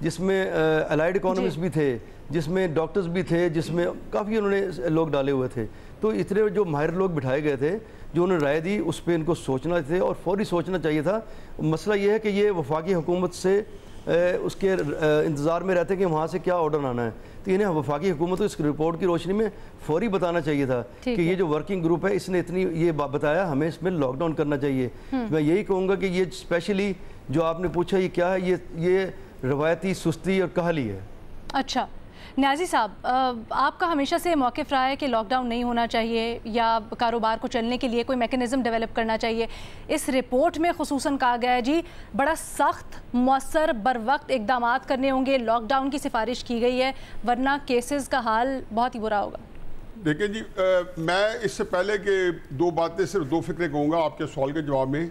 جس میں allied economist بھی تھے, جس میں ڈاکٹرز بھی تھے, جس میں کافی انہوں نے لوگ ڈالے ہوئے تھے. تو اتنے جو ماہر لوگ بٹھائے گئے تھے جو انہوں نے رائے دی, اس پہ ان کو سوچنا تھے اور فوری سوچنا چاہیے تھا. مسئلہ یہ ہے کہ یہ وفاقی حکومت سے اس کے انتظار میں رہتے ہیں کہ وہاں سے کیا آرڈر آنا ہے. تو انہیں وفاقی حکومت کو اس رپورٹ کی روشنی میں فوری بتانا چاہیے تھا کہ یہ جو ورکنگ گروپ ہے اس نے اتنی یہ بتایا, ہمیں اس میں لاک ڈاؤن کرنا چاہیے. میں یہی کہوں گا کہ یہ اسپیشلی جو آپ نے پوچھا یہ کیا ہے, یہ روایتی سستی اور کاہلی ہے. اچھا نیازی صاحب, آپ کا ہمیشہ سے موقف رہا ہے کہ لاک ڈاؤن نہیں ہونا چاہیے یا کاروبار کو چلنے کے لیے کوئی میکنزم ڈیولپ کرنا چاہیے. اس رپورٹ میں خصوصاً کہا گیا ہے جی بڑا سخت, مؤثر, بر وقت اقدامات کرنے ہوں گے, لاک ڈاؤن کی سفارش کی گئی ہے ورنہ کیسز کا حال بہت ہی برا ہوگا. دیکھیں جی, میں اس سے پہلے کہ دو باتیں صرف دو فکریں کہوں گا آپ کے سوال کے جواب میں,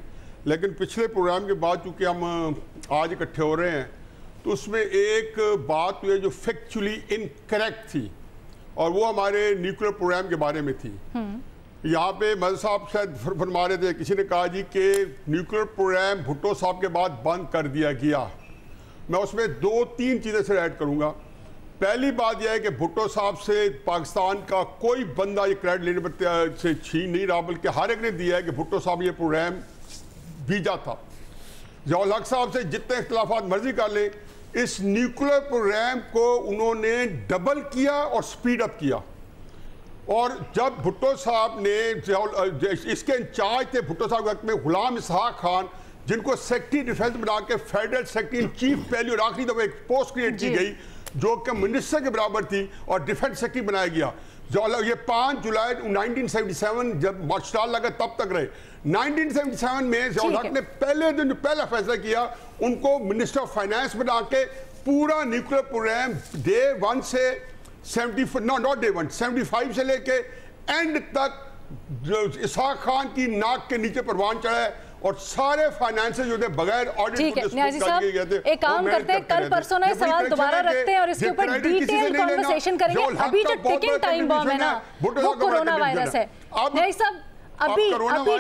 لیکن پچھلے پروگرام کے بعد چونکہ ہم آج اکٹھے ہو رہے ہیں تو اس میں ایک بات ہوئی جو فیکچولی انکریکٹ تھی اور وہ ہمارے نیوکلیر پروگرام کے بارے میں تھی. یہاں پہ مدر صاحب شاید فرما رہے تھے, کسی نے کہا جی کہ نیوکلیر پروگرام بھٹو صاحب کے بعد بند کر دیا گیا. میں اس میں دو تین چیزیں سے ایڈ کروں گا. پہلی بات یہ ہے کہ بھٹو صاحب سے پاکستان کا کوئی بندہ یہ کریڈٹ لینے سے چھین نہیں رہا, بلکہ ہر ایک نے دیا ہے کہ بھٹو صاحب یہ پروگرام بھیجا تھا. ضیاء الحق صاحب سے جتنے اختلافات مرضی کر لیں, اس نیوکلیر پروگرام کو انہوں نے ڈبل کیا اور سپیڈ اپ کیا. اور جب بھٹو صاحب نے اس کے انچارج تھے بھٹو صاحب کے وقت میں غلام اسحاق خان, جن کو سیکٹری ڈیفنس بنا کے فیڈرل سیکٹری ان چیف پہلی اور آخری دفعہ ایک پوسٹ کریٹ کی گئی جو کہ منسٹر کے برابر تھی اور ڈیفنس سیکٹری بنایا گیا. یہ 5 جولائی 1977 جب مارشل لگا تب تک رہے. 1977 میں ضیاء الحق نے پہلے دن جو پہلا فیصلہ کیا ان کو منسٹر آف فائنانس بنا کے پورا نیوکلیر پروگرام ڈے 1 سے 75 سے لے کے اینڈ تک اسحاق خان کی ناک کے نیچے پروان چڑھا ہے اور سارے فائنانس جو تھے بغیر آڈٹ کو نیازی صاحب ایک کام کرتے ہیں, کل پرسوں نے سوال دوبارہ رکھتے ہیں اور اس کے اوپر ڈیٹیل کنورسیشن کریں گے. ابھی جو ٹکنگ ٹائم بم ہے نا وہ کورونا وائرس ہے. نیازی صاحب ابھی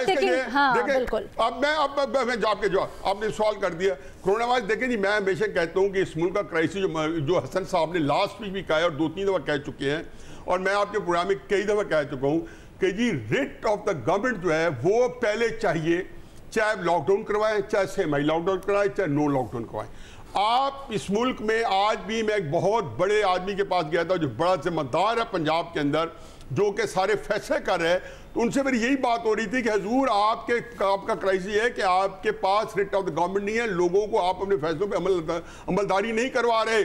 ٹکنگ, ہاں بالکل. اب میں آپ نے سوال کر دیا کورونا وائرس. دیکھیں جی, میں ہمیشہ کہتا ہوں کہ اس ملک کا کرائسس جو حسن صاحب نے لاسٹ ویک بھی کہا ہے اور 2-3 دفعہ کہہ چکے ہیں اور میں آپ کے پروگرام میں کئی دفعہ کہہ چکا ہوں کہ جی ریٹ آف دا گورنمنٹ جو ہے وہ پہلے چاہیے, چاہے لاک ڈاؤن کروائیں, چاہے سیمی لاک ڈاؤن کروائیں, چاہے نو لاک ڈاؤن کروائیں. آپ اس ملک میں آج بھی, میں ایک بہت بڑے آدمی کے پاس گیا تھا جو بڑا ذمہ دار ہے پنجاب کے اندر, جو کہ سارے فیصلے کر رہے ہیں, تو ان سے میری یہی بات ہو رہی تھی کہ حضور آپ کا کرائسس یہ ہے کہ آپ کے پاس ریٹ آف دا گورنمنٹ نہیں ہے, لوگوں کو آپ اپنے فیصلوں پہ عملداری نہیں کروا رہے.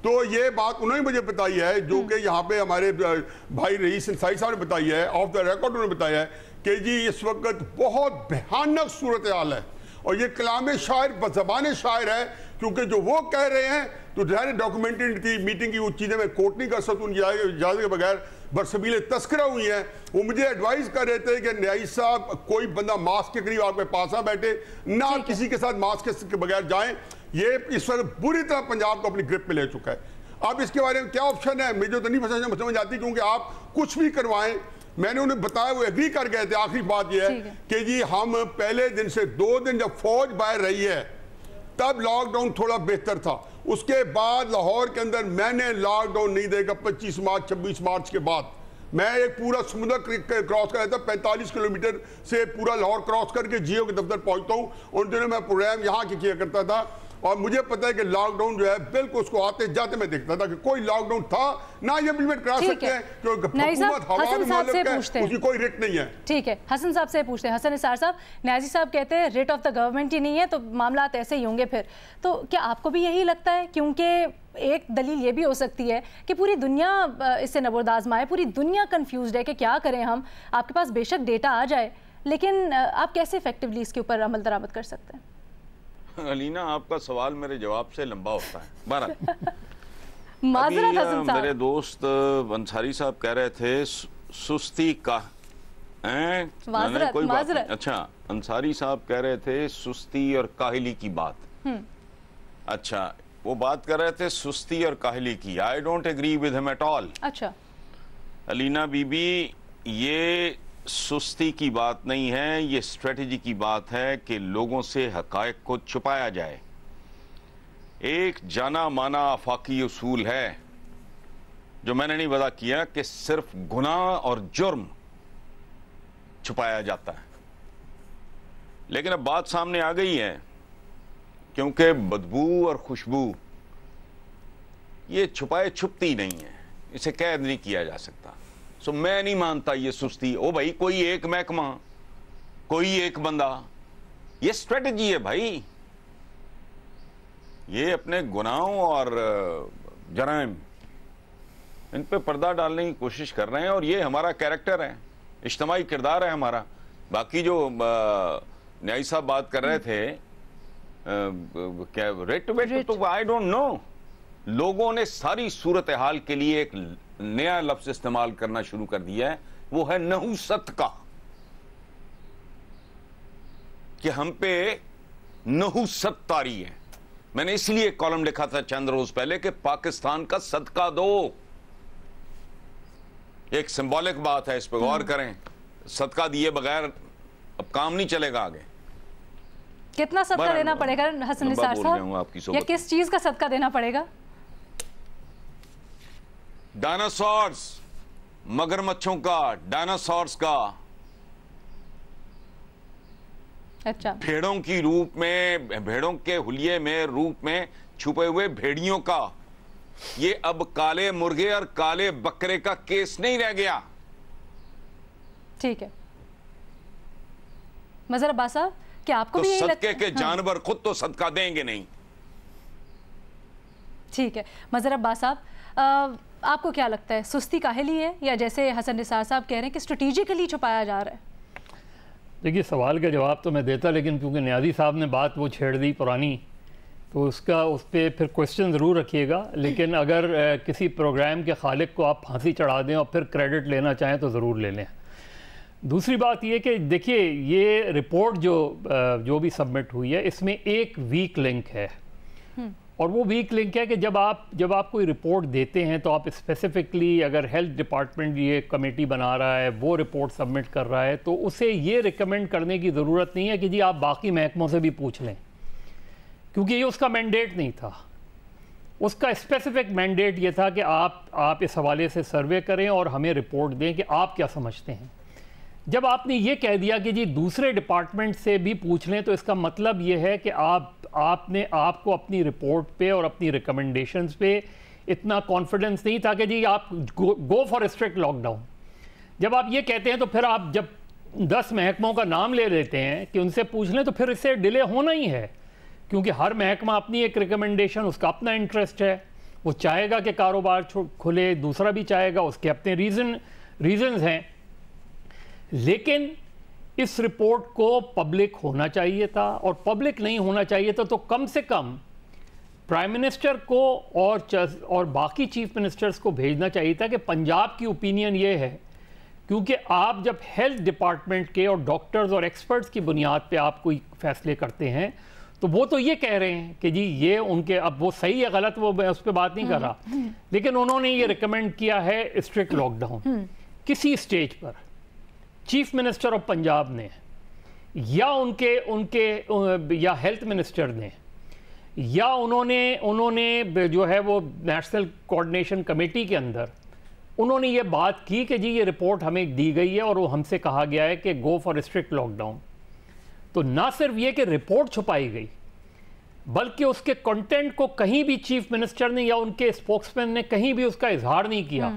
تو یہ بات انہوں نے مجھے بتائی ہے جو کہ یہاں پہ ہمارے بھائی رئیس انصاری صاحب نے بتائی ہے, آف دا ریکارڈ انہوں نے بتایا ہے کہ جی اس وقت بہت بھیانک صورتحال ہے اور یہ کلام شاعر بزبان شاعر ہے, کیونکہ جو وہ کہہ رہے ہیں تو ظاہر ڈاکومنٹڈ تھی میٹنگ کی, وہ چیزیں میں کوٹ نہیں کر سکتا ان کی اجازت کے بغیر, برسبیل تذکرہ ہوئی ہیں. وہ مجھے ایڈوائز کر رہے تھے کہ نیازی صاحب کوئی بندہ ماسک کے قریب آپ کے پاس نہ بیٹھے, نہ کسی کے ساتھ ماسک کے بغیر جائیں. یہ اس وقت بری طرح پنجاب کو اپنی گرپ میں لے چکا ہے. اب اس کے بارے میں کیا آپشن ہے مجھے تو نہیں سمجھ آتی, کیونکہ آپ کچھ بھی کروائیں. میں نے انہیں بتایا, وہ ایگری کر گئے تھے. آخری بات یہ ہے کہ جی ہم پہلے دن سے 2 دن جب فوج باہر رہی ہے تب لاک ڈاؤن تھوڑا بہتر تھا. اس کے بعد لاہور کے اندر میں نے لاک ڈاؤن نہیں دے گا 25 مارچ 26 مارچ کے بعد. میں ایک پورا سمندر کراس کر رہا تھا, 45 کلومیٹر سے پورا لاہور کراس کر کے جیو کے دفتر پہنچتا ہوں. ان دنوں میں پروگرام یہاں کی کیا کرتا تھا اور مجھے پتا ہے کہ لاک ڈاؤن جو ہے بالکل اس کو آتے جاتے میں دیکھتا تھا کہ کوئی لاک ڈاؤن تھا نہ یہ امپلیمنٹ کرا سکتے ہیں, کیونکہ حکومت ہوا میں مالک ہے, اس کی کوئی ریٹ نہیں ہے. ٹھیک ہے, حسن صاحب سے پوچھتے ہیں. حسن نثار صاحب, نیازی صاحب کہتے ہیں ریٹ آف دا گورنمنٹ ہی نہیں ہے تو معاملات ایسے ہی ہوں گے پھر, تو کیا آپ کو بھی یہی لگتا ہے؟ کیونکہ ایک دلیل یہ بھی ہو سکتی ہے کہ پوری دنیا اس سے نبرد آزمائے, پوری دنیا کنفیوزڈ ہے کہ کیا کریں ہم. آپ کے پاس بے شک ڈیٹا آ جائے لیکن آپ کیسے ایفیکٹولی اس کے اوپر عمل درآمد کر سکتے ہیں؟ علینا آپ کا سوال میرے جواب سے لمبا ہوتا ہے. بہرحال معذرت حسن صاحب, میرے دوست انصاری صاحب کہہ رہے تھے سستی کا معذرت. اچھا, انصاری صاحب کہہ رہے تھے سستی اور کاہلی کی بات. اچھا, وہ بات کر رہے تھے سستی اور کاہلی کی. I don't agree with him at all. اچھا علینا بی بی, یہ سستی کی بات نہیں ہے, یہ اسٹریٹجی کی بات ہے کہ لوگوں سے حقائق کو چھپایا جائے. ایک جانا مانا آفاقی اصول ہے جو میں نے نہیں وضع کیا کہ صرف گناہ اور جرم چھپایا جاتا ہے، لیکن اب بات سامنے آ گئی ہے کیونکہ بدبو اور خوشبو یہ چھپائے چھپتی نہیں ہے، اسے قید نہیں کیا جا سکتا. سو میں نہیں مانتا یہ سستی. او بھائی کوئی ایک محکمہ، کوئی ایک بندہ، یہ اسٹریٹجی ہے بھائی. یہ اپنے گناہوں اور جرائم ان پہ پردہ ڈالنے کی کوشش کر رہے ہیں، اور یہ ہمارا کیریکٹر ہے، اجتماعی کردار ہے ہمارا. باقی جو نیائی صاحب بات کر رہے تھے ریٹ تو آئی ڈونٹ نو. لوگوں نے ساری صورتحال کے لیے ایک نیا لفظ استعمال کرنا شروع کر دیا ہے، وہ ہے نحوست کا، کہ ہم پہ نحوست طاری ہے. میں نے اس لیے کالم لکھا تھا چند روز پہلے کہ پاکستان کا صدقہ دو. ایک سمبولک بات ہے، اس پہ غور کریں. صدقہ دیے بغیر اب کام نہیں چلے گا آگے. کتنا صدقہ دینا پڑے گا حسن نثار صاحب، یا کس چیز کا صدقہ دینا پڑے گا؟ ڈائناسورز، مگرمچھوں کا، ڈائناسورز کا، اچھا، بھیڑوں کی روپ میں، بھیڑوں کے حلیے میں، روپ میں چھپے ہوئے بھیڑیوں کا. یہ اب کالے مرغے اور کالے بکرے کا کیس نہیں رہ گیا. ٹھیک ہے. مظہر عباس صاحب، کیا آپ کو بھی یہی لگتا ہے؟ صدقے کے جانور خود تو صدقہ دیں گے نہیں. ٹھیک ہے. مظہر عباس صاحب، آپ کو کیا لگتا ہے سستی کاہلی ہے، یا جیسے حسن نثار صاحب کہہ رہے ہیں کہ اسٹریٹجیکلی چھپایا جا رہا ہے؟ دیکھیے، سوال کا جواب تو میں دیتا، لیکن کیونکہ نیازی صاحب نے بات وہ چھیڑ دی پرانی، تو اس پہ پھر کوشچن ضرور رکھیے گا. لیکن اگر کسی پروگرام کے خالق کو آپ پھانسی چڑھا دیں اور پھر کریڈٹ لینا چاہیں تو ضرور لے لیں. دوسری بات یہ کہ دیکھیے، یہ رپورٹ جو بھی سبمٹ ہوئی ہے، اس میں ایک ویک لنک ہے، اور وہ ویک لنک ہے کہ جب آپ کوئی رپورٹ دیتے ہیں تو آپ اسپیسیفکلی، اگر ہیلتھ ڈپارٹمنٹ یہ کمیٹی بنا رہا ہے، وہ رپورٹ سبمٹ کر رہا ہے، تو اسے یہ ریکمنڈ کرنے کی ضرورت نہیں ہے کہ جی آپ باقی محکموں سے بھی پوچھ لیں، کیونکہ یہ اس کا مینڈیٹ نہیں تھا. اس کا اسپیسیفک مینڈیٹ یہ تھا کہ آپ اس حوالے سے سروے کریں اور ہمیں رپورٹ دیں کہ آپ کیا سمجھتے ہیں. جب آپ نے یہ کہہ دیا کہ جی دوسرے ڈپارٹمنٹ سے بھی پوچھ لیں، تو اس کا مطلب یہ ہے کہ آپ کو اپنی رپورٹ پہ اور اپنی ریکمنڈیشنز پہ اتنا کانفیڈنس نہیں تھا کہ جی آپ go for strict lockdown. جب آپ یہ کہتے ہیں تو پھر آپ جب 10 محکموں کا نام لے لیتے ہیں کہ ان سے پوچھ لیں، تو پھر اس سے ڈیلے ہونا ہی ہے، کیونکہ ہر محکمہ اپنی ایک ریکمنڈیشن، اس کا اپنا انٹرسٹ ہے، وہ چاہے گا کہ کاروبار کھلے، دوسرا بھی چاہے گا، اس کے اپنے ریزنز ہیں. لیکن اس رپورٹ کو پبلک ہونا چاہیے تھا، اور پبلک نہیں ہونا چاہیے تھا تو کم سے کم پرائم منسٹر کو اور باقی چیف منسٹرز کو بھیجنا چاہیے تھا کہ پنجاب کی اوپینین یہ ہے. کیونکہ آپ جب ہیلتھ ڈپارٹمنٹ کے اور ڈاکٹرز اور ایکسپرٹس کی بنیاد پہ آپ کوئی فیصلے کرتے ہیں، تو وہ تو یہ کہہ رہے ہیں کہ جی یہ ان کے، اب وہ صحیح ہے غلط وہ میں اس پہ بات نہیں کر رہا، لیکن انہوں نے یہ ریکمینڈ کیا ہے اسٹرکٹ لاک ڈاؤن. کسی stage per chief minister of Punjab نے یا ان کے یا ہیلتھ منسٹر نے یا انہوں نے جو ہے وہ نیشنل کوآرڈینیشن کمیٹی کے اندر انہوں نے یہ بات کی کہ جی یہ رپورٹ ہمیں دی گئی ہے اور وہ ہم سے کہا گیا ہے کہ go for strict lockdown. تو نہ صرف یہ کہ رپورٹ چھپائی گئی، بلکہ اس کے کنٹینٹ کو کہیں بھی چیف منسٹر نے یا ان کے اسپوکس مین نے کہیں بھی اس کا اظہار نہیں کیا.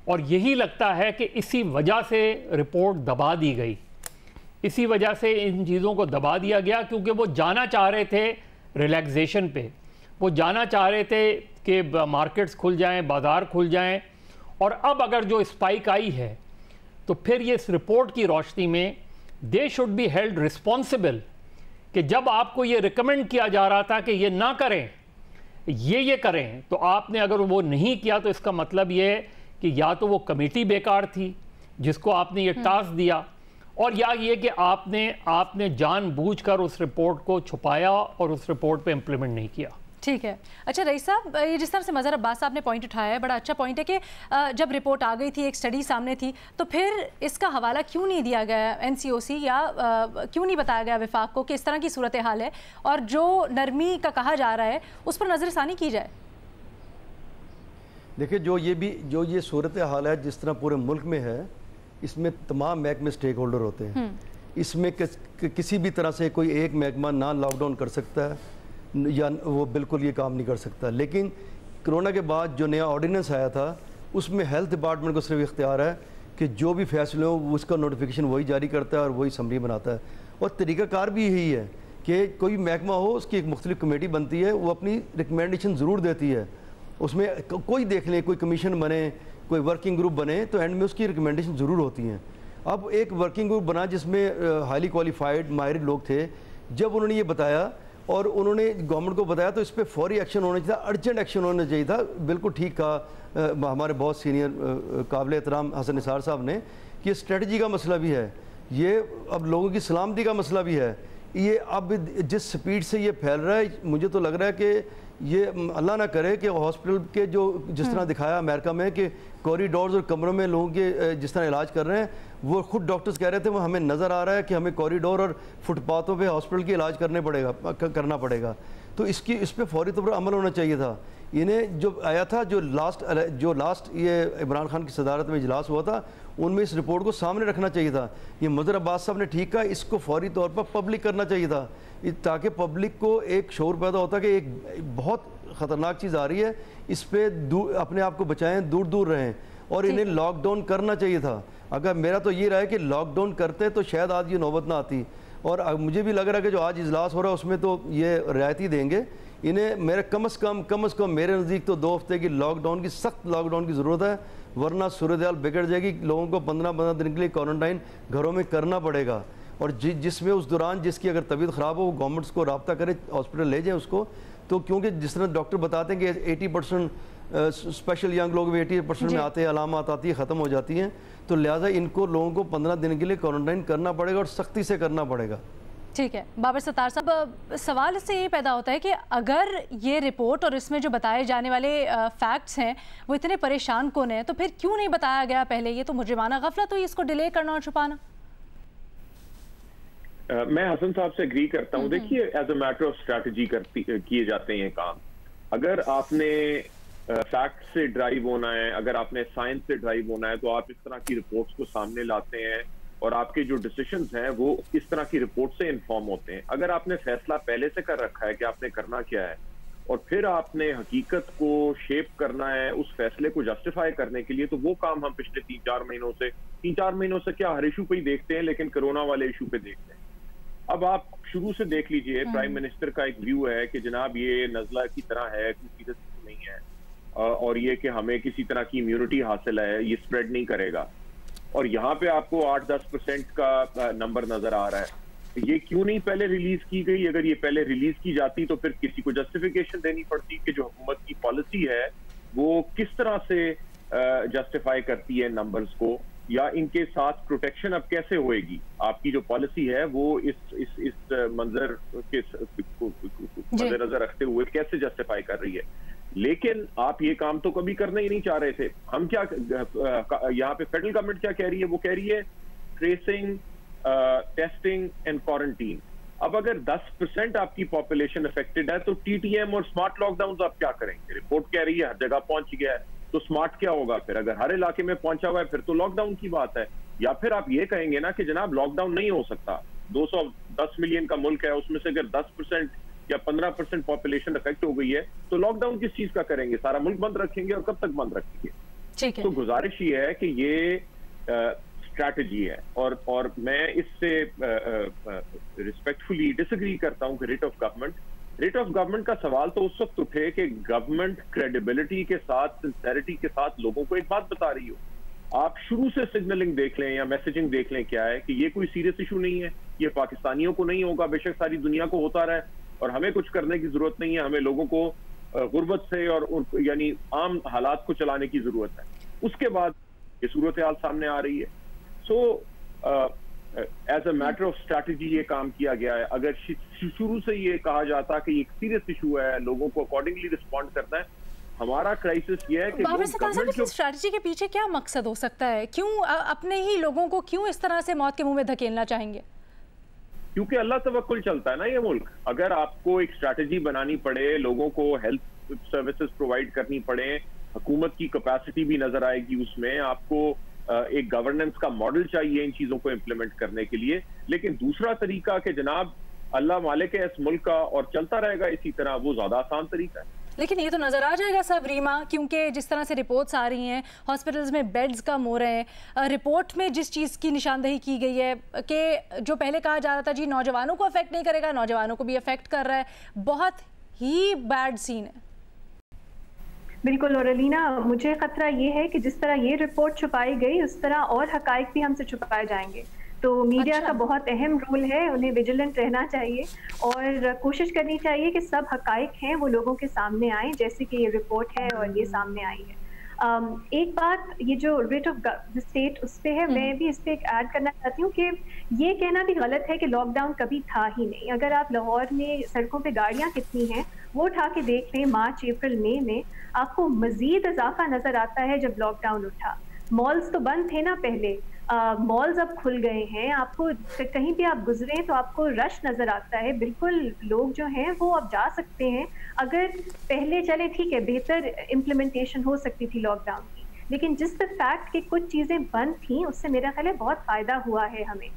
اور یہی لگتا ہے کہ اسی وجہ سے رپورٹ دبا دی گئی، اسی وجہ سے ان چیزوں کو دبا دیا گیا، کیونکہ وہ جانا چاہ رہے تھے ریلیکسیشن پہ، وہ جانا چاہ رہے تھے کہ مارکیٹس کھل جائیں، بازار کھل جائیں. اور اب اگر جو اسپائک آئی ہے تو پھر یہ اس رپورٹ کی روشنی میں they should be held responsible کہ جب آپ کو یہ ریکمینڈ کیا جا رہا تھا کہ یہ نہ کریں، یہ کریں، تو آپ نے اگر وہ نہیں کیا تو اس کا مطلب یہ ہے کہ یا تو وہ کمیٹی بیکار تھی جس کو آپ نے یہ ٹاسک دیا، اور یا یہ کہ آپ نے جان بوجھ کر اس رپورٹ کو چھپایا اور اس رپورٹ پہ امپلیمنٹ نہیں کیا. ٹھیک ہے. اچھا رئیس صاحب, یہ جس طرح سے مظہر عباس صاحب نے پوائنٹ اٹھایا ہے, بڑا اچھا پوائنٹ ہے کہ جب رپورٹ آ گئی تھی, ایک اسٹڈی سامنے تھی, تو پھر اس کا حوالہ کیوں نہیں دیا گیا NCOC یا کیوں نہیں بتایا گیا وفاق کو کہ اس طرح کی صورتحال ہے, اور جو نرمی کا کہا جا رہا ہے اس پر نظر ثانی کی جائے. دیکھیں جو یہ صورتحال ہے جس طرح پورے ملک میں ہے, اس میں تمام محکمے سٹیک ہولڈر ہوتے ہیں. اس میں کسی بھی طرح سے کوئی ایک محکمہ نہ لاک ڈاؤن کر سکتا ہے یا وہ بالکل یہ کام نہیں کر سکتا. لیکن کرونا کے بعد جو نیا آرڈیننس آیا تھا اس میں ہیلتھ ڈپارٹمنٹ کو صرف اختیار ہے کہ جو بھی فیصلے ہوں اس کا نوٹیفیکیشن وہی جاری کرتا ہے اور وہی سمری بناتا ہے. اور طریقہ کار بھی یہی ہے کہ کوئی محکمہ ہو, اس کی ایک مختلف کمیٹی بنتی ہے, وہ اپنی ریکمینڈیشن ضرور دیتی ہے. اس میں کوئی دیکھ لیں, کوئی کمیشن بنے, کوئی ورکنگ گروپ بنے, تو اینڈ میں اس کی ریکمینڈیشن ضرور ہوتی ہیں. اب ایک ورکنگ گروپ بنا جس میں ہائیلی کوالیفائڈ ماہر لوگ تھے. جب انہوں نے یہ بتایا اور انہوں نے گورنمنٹ کو بتایا تو اس پہ فوری ایکشن ہونا چاہیے تھا, ارجنٹ ایکشن ہونا چاہیے تھا. بالکل ٹھیک کہا ہمارے بہت سینئر قابل احترام حسن نثار صاحب نے کہ یہ اسٹریٹجی کا مسئلہ بھی ہے, یہ اب لوگوں کی سلامتی کا مسئلہ بھی ہے. یہ اب جس سپیڈ سے یہ پھیل رہا ہے, مجھے تو لگ رہا ہے کہ یہ اللہ نہ کرے کہ ہاسپٹل کے جو جس طرح دکھایا امریکہ میں کہ کوریڈورز اور کمروں میں لوگوں کے جس طرح علاج کر رہے ہیں, وہ خود ڈاکٹرز کہہ رہے تھے وہ ہمیں نظر آ رہا ہے کہ ہمیں کوریڈور اور فٹ پاتھوں پہ ہاسپٹل کی علاج کرنا پڑے گا. تو اس پہ فوری طور پر عمل ہونا چاہیے تھا. انہیں جو آیا تھا جو لاسٹ یہ عمران خان کی صدارت میں اجلاس ہوا تھا, ان میں اس رپورٹ کو سامنے رکھنا چاہیے تھا. یہ مظہر عباس صاحب نے ٹھیک کہا, اس کو فوری طور پر پبلک کرنا چاہیے تھا تاکہ پبلک کو ایک شعور پیدا ہوتا کہ ایک بہت خطرناک چیز آ رہی ہے, اس پہ اپنے آپ کو بچائیں, دور دور رہیں. اور انہیں لاک ڈاؤن کرنا چاہیے تھا. اگر میرا تو یہ رہا ہے کہ لاک ڈاؤن کرتے تو شاید آج یہ نوبت نہ آتی. اور مجھے بھی لگ رہا ہے کہ جو آج اجلاس ہو رہا ہے اس میں تو یہ رعایتی دیں گے. انہیں میرے کم از کم میرے نزدیک تو 2 ہفتے کی لاک ڈاؤن کی سخت لاک ڈاؤن کی ضرورت ہے, ورنہ صورتحال بگڑ جائے گی. لوگوں کو 15 دن کے لیے کوارنٹائن گھروں میں کرنا پڑے گا. اور جس میں اس دوران جس کی اگر طبیعت خراب ہو وہ گورنمنٹس کو رابطہ کرے, ہاسپٹل لے جائیں اس کو. تو کیونکہ جس طرح ڈاکٹر بتاتے ہیں کہ 80% اسپیشل ینگ لوگ 80% میں آتے ہیں, علامات آتی ہیں, ختم ہو جاتی ہیں. تو لہٰذا ان کو لوگوں کو 15 دن کے لیے کوارنٹائن کرنا پڑے گا اور سختی سے کرنا پڑے گا. ٹھیک ہے. بابر ستار صاحب, سوال اس سے یہ پیدا ہوتا ہے کہ اگر یہ رپورٹ اور اس میں جو بتائے جانے والے فیکٹس ہیں وہ اتنے پریشان کن ہیں, تو پھر کیوں نہیں بتایا گیا پہلے؟ یہ تو مجرمانہ غفلت ہوئی اس کو ڈیلے کرنا اور چھپانا. میں حسن صاحب سے اگری کرتا ہوں. دیکھیے as a matter of strategy کیے جاتے ہیں کام. اگر آپ نے فیکٹ سے ڈرائیو ہونا ہے, اگر آپ نے سائنس سے ڈرائیو ہونا ہے, تو آپ اس طرح کی رپورٹس کو سامنے لاتے ہیں اور آپ کے جو ڈیسیشنز ہیں وہ اس طرح کی رپورٹ سے انفارم ہوتے ہیں. اگر آپ نے فیصلہ پہلے سے کر رکھا ہے کہ آپ نے کرنا کیا ہے اور پھر آپ نے حقیقت کو شیپ کرنا ہے اس فیصلے کو جسٹیفائی کرنے کے لیے, تو وہ کام ہم پچھلے 3-4 مہینوں سے کیا ہر ایشو پہ ہی دیکھتے ہیں, لیکن کرونا والے ایشو پہ دیکھتے ہیں. اب آپ شروع سے دیکھ لیجئے, پرائم منسٹر کا ایک ویو ہے کہ جناب یہ نزلہ کی طرح ہے, کوئی سیریس نہیں ہے, اور یہ کہ ہمیں کسی طرح کی امیونٹی حاصل ہے, یہ سپریڈ نہیں کرے گا. اور یہاں پہ آپ کو 8-10% کا نمبر نظر آ رہا ہے. یہ کیوں نہیں پہلے ریلیز کی گئی؟ اگر یہ پہلے ریلیز کی جاتی تو پھر کسی کو جسٹیفیکیشن دینی پڑتی کہ جو حکومت کی پالیسی ہے وہ کس طرح سے جسٹیفائی کرتی ہے نمبرز کو, یا ان کے ساتھ پروٹیکشن اب کیسے ہوئے گی. آپ کی جو پالیسی ہے وہ اس منظر کے مد نظر رکھتے ہوئے کیسے جسٹیفائی کر رہی ہے. لیکن آپ یہ کام تو کبھی کرنا ہی نہیں چاہ رہے تھے. ہم کیا یہاں پہ فیڈرل گورنمنٹ کیا کہہ رہی ہے؟ وہ کہہ رہی ہے ٹریسنگ, ٹیسٹنگ اینڈ کوارنٹین. اب اگر 10% آپ کی پاپولیشن افیکٹڈ ہے تو ٹی ٹی ایم اور اسمارٹ لاک ڈاؤن آپ کیا کریں گے؟ رپورٹ کہہ رہی ہے ہر جگہ پہنچ گیا ہے, تو اسمارٹ کیا ہوگا پھر؟ اگر ہر علاقے میں پہنچا ہوا ہے پھر تو لاک ڈاؤن کی بات ہے. یا پھر آپ یہ کہیں گے نا کہ جناب لاک ڈاؤن نہیں ہو سکتا, 210 ملین کا ملک ہے, اس میں سے اگر 10% یا 15% پاپولیشن افیکٹ ہو گئی ہے تو لاک ڈاؤن کس چیز کا کریں گے؟ سارا ملک بند رکھیں گے, اور کب تک بند رکھیں گے؟ تو گزارش یہ ہے کہ یہ اسٹریٹجی ہے, اور میں اس سے ریسپیکٹفلی ڈس ایگری کرتا ہوں کہ ریٹ آف گورنمنٹ کا سوال تو اس وقت اٹھے کہ گورنمنٹ کریڈیبلٹی کے ساتھ, سنسیریٹی کے ساتھ لوگوں کو ایک بات بتا رہی ہو. آپ شروع سے سگنلنگ دیکھ لیں یا میسیجنگ دیکھ لیں کیا ہے کہ یہ کوئی سیریس ایشو نہیں ہے, یہ پاکستانیوں کو نہیں ہوگا, بے شک ساری دنیا کو ہوتا رہا ہے اور ہمیں کچھ کرنے کی ضرورت نہیں ہے, ہمیں لوگوں کو غربت سے اور یعنی عام حالات کو چلانے کی ضرورت ہے. اس کے بعد یہ صورتحال سامنے آ رہی ہے. So as a matter of strategy یہ کام کیا گیا ہے. اگر شروع سے یہ کہا جاتا کہ یہ ایک سیریس ایشو ہے, لوگوں کو اکارڈنگلی رسپونڈ کرنا ہے, ہمارا کرائسس یہ ہے کہ اسٹریٹجی کے پیچھے کیا مقصد ہو سکتا ہے؟ کیوں اپنے ہی لوگوں کو کیوں اس طرح سے موت کے منہ میں دھکیلنا چاہیں گے؟ کیونکہ اللہ توکل چلتا ہے نا یہ ملک. اگر آپ کو ایک اسٹریٹجی بنانی پڑے, لوگوں کو ہیلتھ سروسز پرووائڈ کرنی پڑے, حکومت کی کیپیسٹی بھی نظر آئے گی اس میں, آپ کو ایک گورننس کا ماڈل چاہیے ان چیزوں کو امپلیمنٹ کرنے کے لیے. لیکن دوسرا طریقہ کہ جناب اللہ مالک ہے اس ملک کا اور چلتا رہے گا اسی طرح, وہ زیادہ آسان طریقہ ہے. لیکن یہ تو نظر آ جائے گا سب ریما, کیونکہ جس طرح سے رپورٹس آ رہی ہیں ہاسپٹلز میں بیڈز کم ہو رہے ہیں. رپورٹ میں جس چیز کی نشاندہی کی گئی ہے کہ جو پہلے کہا جا رہا تھا جی نوجوانوں کو افیکٹ نہیں کرے گا, نوجوانوں کو بھی افیکٹ کر رہا ہے, بہت ہی بیڈ سین ہے. بالکل. اور علینا مجھے خطرہ یہ ہے کہ جس طرح یہ رپورٹ چھپائی گئی اس طرح اور حقائق بھی ہم سے چھپائے جائیں گے. تو میڈیا کا بہت اہم رول ہے, انہیں ویجیلنٹ رہنا چاہیے اور کوشش کرنی چاہیے کہ سب حقائق ہیں وہ لوگوں کے سامنے آئیں, جیسے کہ یہ رپورٹ ہے اور یہ سامنے آئی ہے. ایک بات یہ جو ریٹ آف اسٹیٹ اس پہ ہے, میں بھی اس پہ ایک ایڈ کرنا چاہتی ہوں کہ یہ کہنا بھی غلط ہے کہ لاک ڈاؤن کبھی تھا ہی نہیں. اگر آپ لاہور میں سڑکوں پہ گاڑیاں کتنی ہیں وہ اٹھا کے دیکھ لیں, مارچ اپریل مئی میں آپ کو مزید اضافہ نظر آتا ہے جب لاک ڈاؤن اٹھا. مالز تو بند تھے نا پہلے, مالز اب کھل گئے ہیں, آپ کو کہیں بھی آپ گزریں تو آپ کو رش نظر آتا ہے. بالکل لوگ جو ہیں وہ اب جا سکتے ہیں. اگر پہلے چلے ٹھیک ہے بہتر امپلیمنٹیشن ہو سکتی تھی لاک ڈاؤن کی, لیکن جس فیکٹ کہ کچھ چیزیں بند تھیں اس سے میرا خیال ہے بہت فائدہ ہوا ہے ہمیں.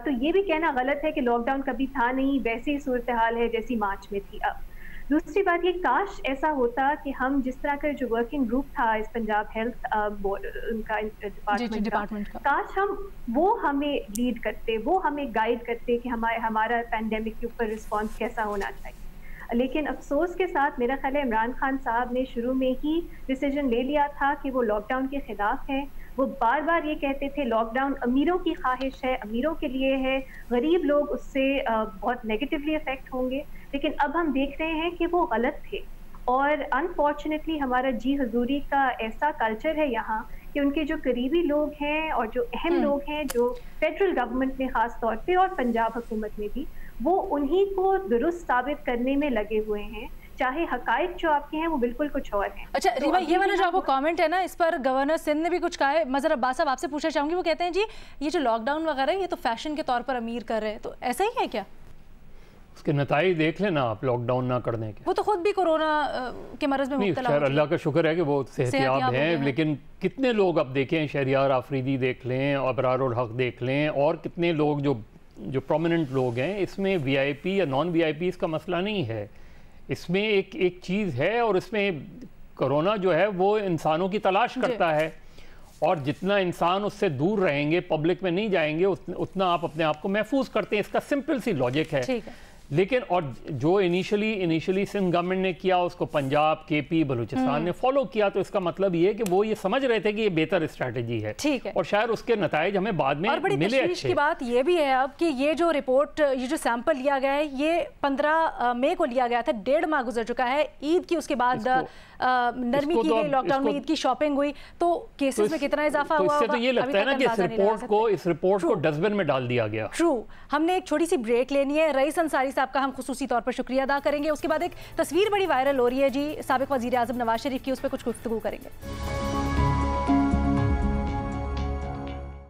تو یہ بھی کہنا غلط ہے کہ لاک ڈاؤن کبھی تھا نہیں, ویسی ہی صورتحال ہے جیسی مارچ میں تھی. اب دوسری بات یہ, کاش ایسا ہوتا کہ ہم جس طرح کا جو ورکنگ گروپ تھا اس پنجاب ہیلتھ ان کا ڈپارٹمنٹ کا, کاش ہم وہ ہمیں لیڈ کرتے, وہ ہمیں گائیڈ کرتے کہ ہمارا پینڈیمک کے اوپر رسپانس کیسا ہونا چاہیے. لیکن افسوس کے ساتھ میرا خیال ہے عمران خان صاحب نے شروع میں ہی ڈیسیجن لے لیا تھا کہ وہ لاک ڈاؤن کے خلاف ہیں. وہ بار بار یہ کہتے تھے لاک ڈاؤن امیروں کی خواہش ہے, امیروں کے لیے ہے, غریب لوگ اس سے بہت نیگیٹیولی افیکٹ ہوں گے. لیکن اب ہم دیکھ رہے ہیں کہ وہ غلط تھے, اور انفارچونیٹلی ہمارا جی حضوری کا ایسا کلچر ہے یہاں کہ ان کے جو قریبی لوگ ہیں اور جو اہم لوگ ہیں جو فیڈرل گورنمنٹ میں خاص طور پہ اور پنجاب حکومت میں بھی, وہ انہی کو درست ثابت کرنے میں لگے ہوئے ہیں, چاہے حقائق جو آپ کے ہیں وہ بالکل کچھ اور ہیں. اچھا ریما, یہ والا جو آپ کو کامنٹ ہے نا اس پر گورنر سندھ نے بھی کچھ کہا ہے. مظہر عباس صاحب آپ سے پوچھنا چاہوں گی, وہ کہتے ہیں جی یہ جو لاک ڈاؤن وغیرہ ہے یہ تو فیشن کے طور پر امیر کر رہے ہیں, تو ایسا ہی ہے کیا؟ اس کے نتائج دیکھ لینا آپ لاک ڈاؤن نہ کرنے کے. وہ تو خود بھی کورونا کے مرض میں مبتلا خیر اللہ کا شکر ہے کہ وہ صحت یاب ہیں, لیکن کتنے لوگ اب دیکھیں, شہریار آفریدی دیکھ لیں, ابرار الحق دیکھ لیں, اور کتنے لوگ جو پرومیننٹ لوگ ہیں. اس میں وی آئی پی یا نان وی آئی پی اس کا مسئلہ نہیں ہے, اس میں ایک چیز ہے, اور اس میں کرونا جو ہے وہ انسانوں کی تلاش کرتا ہے, اور جتنا انسان اس سے دور رہیں گے, پبلک میں نہیں جائیں گے, اتنا آپ اپنے آپ کو محفوظ کرتے ہیں. اس کا سمپل سی لاجک ہے. لیکن اور جو انیشلی سندھ گورنمنٹ نے کیا اس کو پنجاب, کے پی, بلوچستان نے فالو کیا, تو اس کا مطلب یہ کہ وہ یہ سمجھ رہے تھے کہ یہ بہتر اسٹریٹجی ہے, اور شاید اس کے نتائج ہمیں بعد میں اور بڑی تشویش کی بات یہ بھی ہے اب کہ یہ جو رپورٹ, یہ جو سیمپل لیا گیا ہے یہ 15 مئی کو لیا گیا تھا, 1.5 ماہ گزر چکا ہے, عید کی اس کے بعد نرمی کی گئی, لاک ڈاؤن میں عید کی شاپنگ ہوئی, تو کیسز میں کتنا اضافہ ہوا ہوگا. تو یہ لگتا ہے نا کہ اس رپورٹ کو ڈسٹبن میں ڈال دیا گیا. ٹرو. ہم نے ایک چھوٹی سی بریک لینی ہے. رئیس انصاری صاحب کا ہم خصوصی طور پر شکریہ ادا کریں گے. اس کے بعد ایک تصویر بڑی وائرل ہو رہی ہے جی سابق وزیر اعظم نواز شریف کی, اس پہ کچھ گفتگو کریں گے.